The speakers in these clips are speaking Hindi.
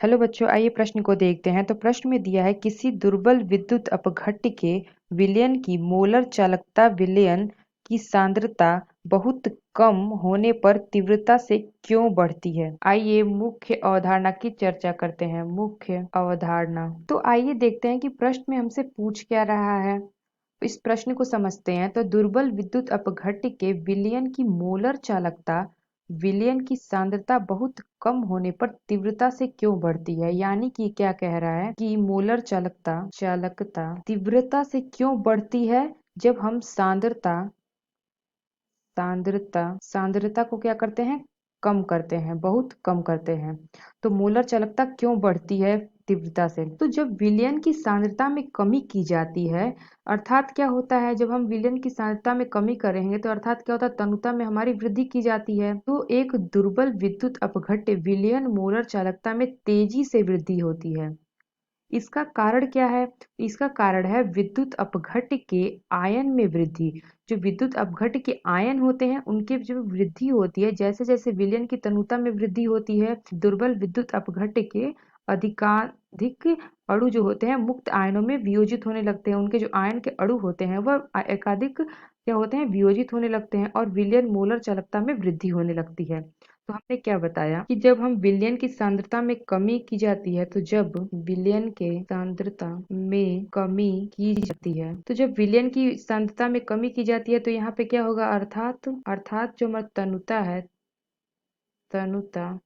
हेलो बच्चों, आइए प्रश्न को देखते हैं। तो प्रश्न में दिया है किसी दुर्बल विद्युत अपघट्य के विलयन की मोलर चालकता विलयन की सांद्रता बहुत कम होने पर तीव्रता से क्यों बढ़ती है। आइए मुख्य अवधारणा की चर्चा करते हैं। मुख्य अवधारणा। तो आइए देखते हैं कि प्रश्न में हमसे पूछ क्या रहा है। इस प्रश्न को समझते हैं। तो दुर्बल विद्युत अपघट्य के विलयन की मोलर चालकता विलयन की सांद्रता बहुत कम होने पर तीव्रता से क्यों बढ़ती है। यानी कि क्या कह रहा है कि मोलर चालकता तीव्रता से क्यों बढ़ती है जब हम सांद्रता को क्या करते हैं, कम करते हैं, बहुत कम करते हैं। तो मोलर चालकता क्यों बढ़ती है तीव्रता से। तो जब विलयन की सांद्रता में कमी की जाती है, अर्थात क्या होता है, जब हम विलयन की सांद्रता में कमी करेंगे तो अर्थात क्या होता है, तनुता में हमारी वृद्धि की जाती है। तो एक दुर्बल विद्युत अपघट्य विलयन मोलर चालकता में तेजी से वृद्धि होती है। इसका कारण क्या है। इसका कारण है विद्युत अपघट्य के आयन में वृद्धि। जो विद्युत अपघट्य के आयन होते हैं उनके जो वृद्धि होती है, जैसे जैसे विलयन की तनुता में वृद्धि होती है, दुर्बल विद्युत अपघट्य के अधिकाधिक अणु जो होते हैं मुक्त आयनों में वियोजित होने लगते हैं। उनके जो आयन के अणु होते हैं वह एकाधिक क्या होते हैं, वियोजित होने लगते हैं और विलयन मोलर चालकता में वृद्धि होने लगती है। तो हमने क्या बताया कि जब हम विलयन की सांद्रता में कमी की जाती है, तो जब विलयन के सांद्रता में कमी की जाती है, तो जब विलयन की सांद्रता में कमी की जाती है तो यहाँ पे क्या होगा, अर्थात जो हमारा तनुता है, तनुता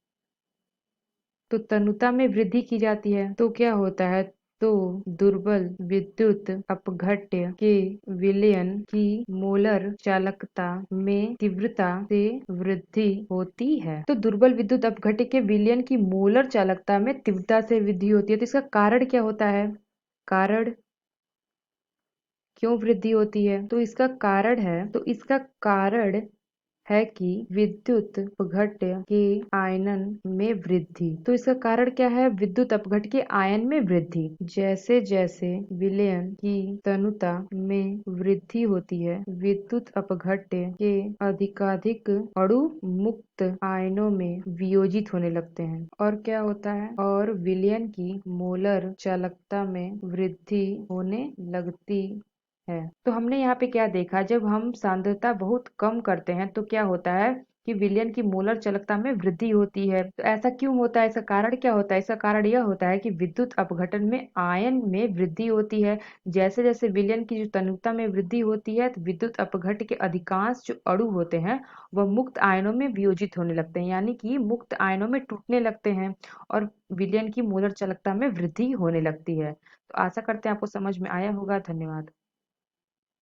तो तनुता में वृद्धि की जाती है तो क्या होता है, तो दुर्बल विद्युत अपघट्य के विलयन की मोलर चालकता में तीव्रता से वृद्धि होती है। तो दुर्बल विद्युत अपघट्य के विलयन की मोलर चालकता में तीव्रता से वृद्धि होती है। तो इसका कारण क्या होता है, कारण क्यों वृद्धि होती है। तो इसका कारण है कि विद्युत अपघट्य के आयनन में वृद्धि। तो इसका कारण क्या है, विद्युत अपघट्य के आयन में वृद्धि। जैसे जैसे विलयन की तनुता में वृद्धि होती है, विद्युत अपघट्य के अधिकाधिक अणु मुक्त आयनों में वियोजित होने लगते हैं और क्या होता है, और विलयन की मोलर चालकता में वृद्धि होने लगती है। तो हमने यहाँ पे क्या देखा, जब हम सांद्रता बहुत कम करते हैं तो क्या होता है कि विलयन की मोलर चालकता में वृद्धि होती है। तो ऐसा क्यों होता है, इसका कारण क्या होता है। इसका कारण यह होता है कि विद्युत अपघटन में आयन में वृद्धि होती है। जैसे जैसे विलयन की जो तनुता में वृद्धि होती है तो विद्युत अपघट्य के अधिकांश जो अणु होते हैं वह मुक्त आयनों में वियोजित होने लगते हैं, यानी कि मुक्त आयनों में टूटने लगते हैं और विलयन की मोलर चालकता में वृद्धि होने लगती है। तो आशा करते हैं आपको समझ में आया होगा। धन्यवाद।